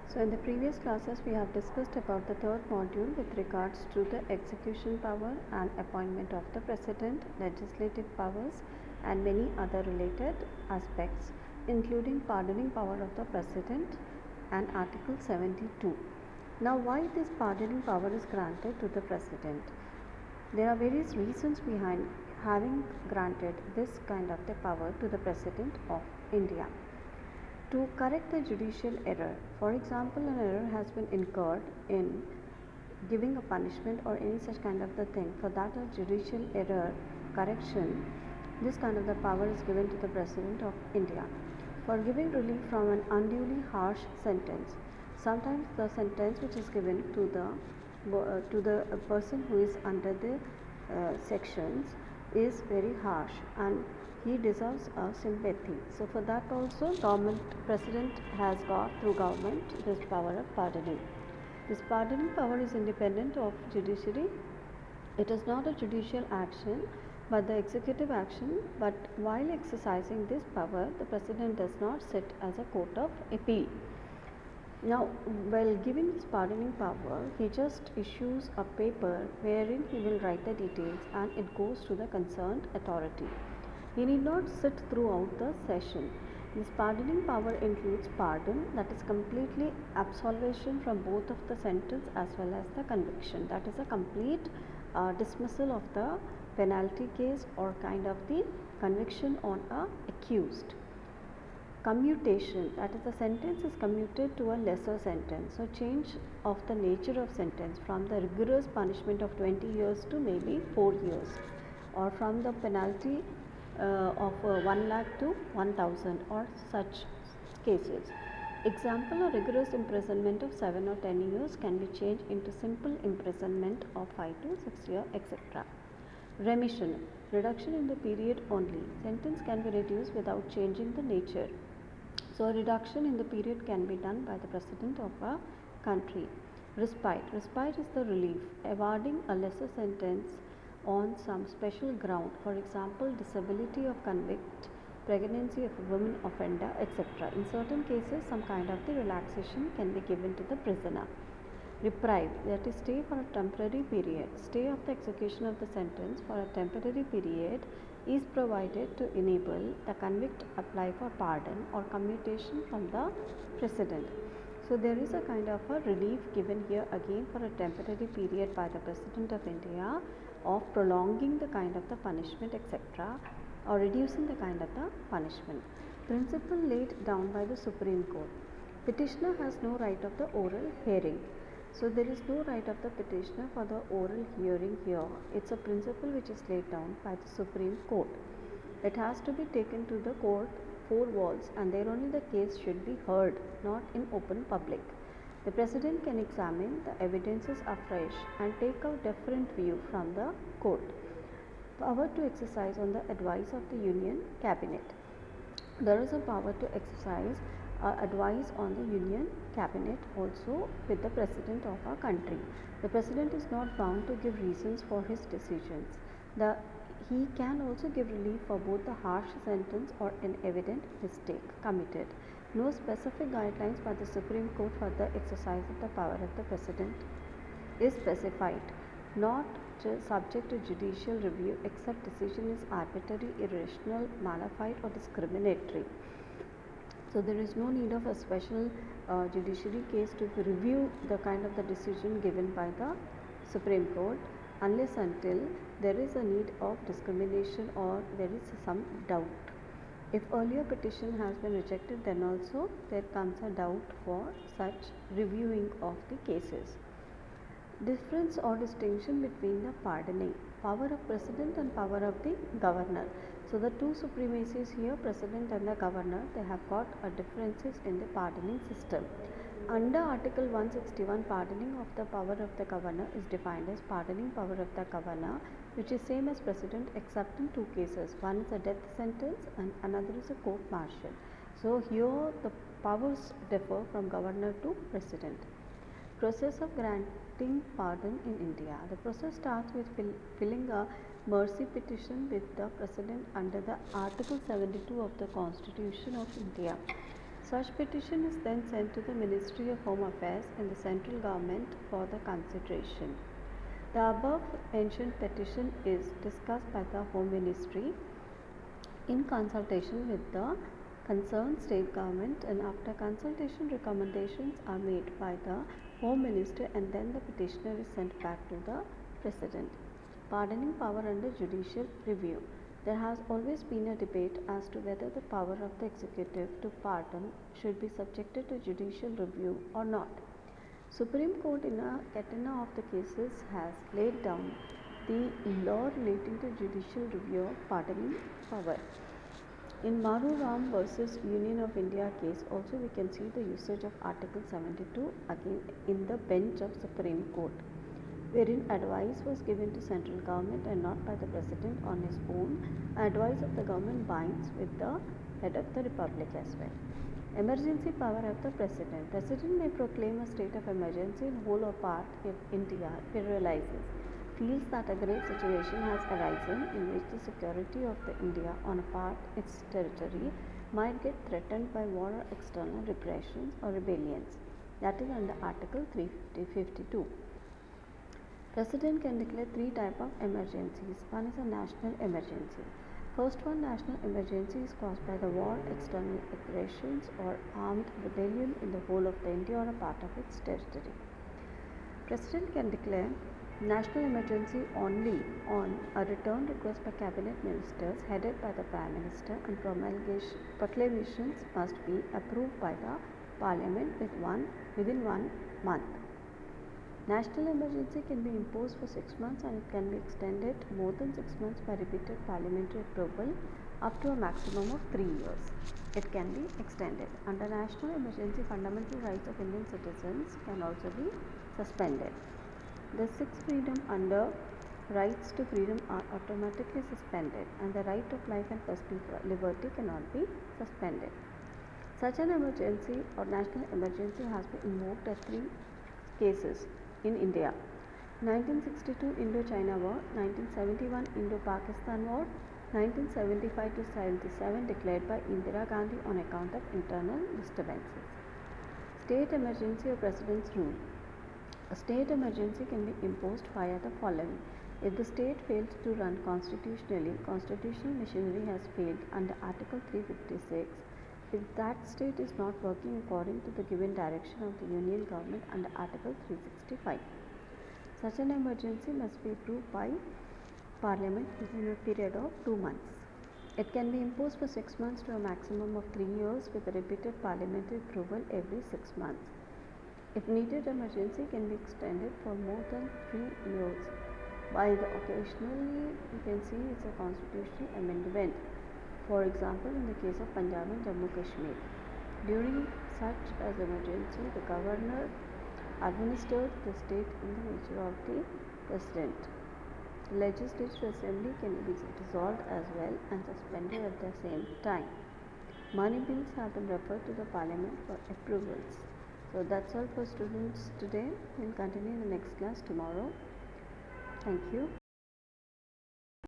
So in the previous classes we have discussed about the third module with regards to the execution power and appointment of the president, legislative powers and many other related aspects, including pardoning power of the president and Article 72. Now why this pardoning power is granted to the president? There are various reasons behind having granted this kind of the power to the president of India. To correct a judicial error, for example, an error has been incurred in giving a punishment or any such kind of the thing, for that a judicial error correction, this kind of the power is given to the President of India. For giving relief from an unduly harsh sentence, sometimes the sentence which is given to the person who is under the sections is very harsh and he deserves a sympathy. So for that also president has got through government this power of pardoning. This pardoning power is independent of judiciary. It is not a judicial action but the executive action, but while exercising this power the president does not sit as a court of appeal. Now, while giving this pardoning power, he just issues a paper wherein he will write the details and it goes to the concerned authority. He need not sit throughout the session. This pardoning power includes pardon, that is completely absolution from both of the sentence as well as the conviction. That is a complete dismissal of the penalty case or kind of the conviction on a accused. Commutation, that is the sentence is commuted to a lesser sentence. So change of the nature of sentence from the rigorous punishment of 20 years to maybe 4 years, or from the penalty of 1 lakh to 1000 or such cases. Example, a rigorous imprisonment of 7 or 10 years can be changed into simple imprisonment of 5 to 6 years, etc. Remission, reduction in the period only. Sentence can be reduced without changing the nature. So a reduction in the period can be done by the president of a country. Respite, respite is the relief, awarding a lesser sentence on some special ground, for example disability of convict, pregnancy of a woman offender, etc. In certain cases some kind of the relaxation can be given to the prisoner. Reprieve, that is stay for a temporary period. Stay of the execution of the sentence for a temporary period is provided to enable the convict apply for pardon or commutation from the president. So there is a kind of a relief given here again for a temporary period by the President of India of prolonging the kind of the punishment, etc., or reducing the kind of the punishment. Principle laid down by the Supreme Court. Petitioner has no right of the oral hearing. So there is no right of the petitioner for the oral hearing here. It's a principle which is laid down by the Supreme Court. It has to be taken to the court, 4 walls, and there only the case should be heard, not in open public. The President can examine the evidences afresh and take a different view from the court. Power to exercise on the advice of the Union Cabinet. There is a power to exercise advice on the Union Cabinet also with the President of our country. The President is not bound to give reasons for his decisions. He can also give relief for both the harsh sentence or an evident mistake committed. No specific guidelines by the Supreme Court for the exercise of the power of the President is specified, not subject to judicial review except decision is arbitrary, irrational, malified or discriminatory. So there is no need of a special judiciary case to review the kind of the decision given by the Supreme Court unless until there is a need of discrimination or there is some doubt. If earlier petition has been rejected, then also there comes a doubt for such reviewing of the cases. Difference or distinction between the pardoning, power of president and power of the governor. So the two supremacies here, president and the governor, they have got a differences in the pardoning system. Under Article 161, pardoning of the power of the governor is defined as pardoning power of the governor, which is same as president except in 2 cases. One is a death sentence and another is a court martial. So here the powers differ from governor to president. Process of granting pardon in India. The process starts with filling a mercy petition with the President under the Article 72 of the Constitution of India. Such petition is then sent to the Ministry of Home Affairs and the central government for the consideration. The above mentioned petition is discussed by the Home Ministry in consultation with the concerned state government, and after consultation recommendations are made by the Home Minister, and then the petitioner is sent back to the President. Pardoning power under judicial review. There has always been a debate as to whether the power of the executive to pardon should be subjected to judicial review or not. Supreme Court in a catena of the cases has laid down the law relating to judicial review of pardoning power. In Maru Ram versus Union of India case also we can see the usage of Article 72 again in the bench of Supreme Court, wherein advice was given to central government and not by the President on his own. Advice of the government binds with the head of the Republic as well. Emergency power of the President. President may proclaim a state of emergency in whole or part if India feels that a grave situation has arisen in which the security of the India on a part its territory might get threatened by war or external repressions or rebellions. That is under Article 352. President can declare three types of emergencies. One is a national emergency. First one, national emergency is caused by the war, external aggressions or armed rebellion in the whole of the India or a part of its territory. President can declare national emergency only on a return request by cabinet ministers headed by the Prime Minister, and proclamations must be approved by the Parliament within 1 month. National emergency can be imposed for 6 months and it can be extended more than 6 months by repeated parliamentary approval up to a maximum of 3 years. It can be extended. Under national emergency, fundamental rights of Indian citizens can also be suspended. The sixth freedom under rights to freedom are automatically suspended, and the right of life and personal liberty cannot be suspended. Such an emergency or national emergency has been invoked at 3 cases in India: 1962 Indo-China War, 1971 Indo-Pakistan War, 1975 to 77 declared by Indira Gandhi on account of internal disturbances. State emergency or President's rule. A state emergency can be imposed via the following: if the state fails to run constitutionally, constitutional machinery has failed under Article 356. If that state is not working according to the given direction of the Union government under Article 365. Such an emergency must be approved by Parliament within a period of 2 months. It can be imposed for 6 months to a maximum of 3 years with repeated parliamentary approval every 6 months. If needed, emergency can be extended for more than 3 years. By the occasionally, you can see it's a constitutional amendment. For example, in the case of Punjab and Jammu Kashmir, during such as emergency, the governor administers the state in the nature of the president. The legislative assembly can be dissolved as well and suspended at the same time. Money bills have been referred to the parliament for approvals. So that's all for students today. We'll continue in the next class tomorrow. Thank you.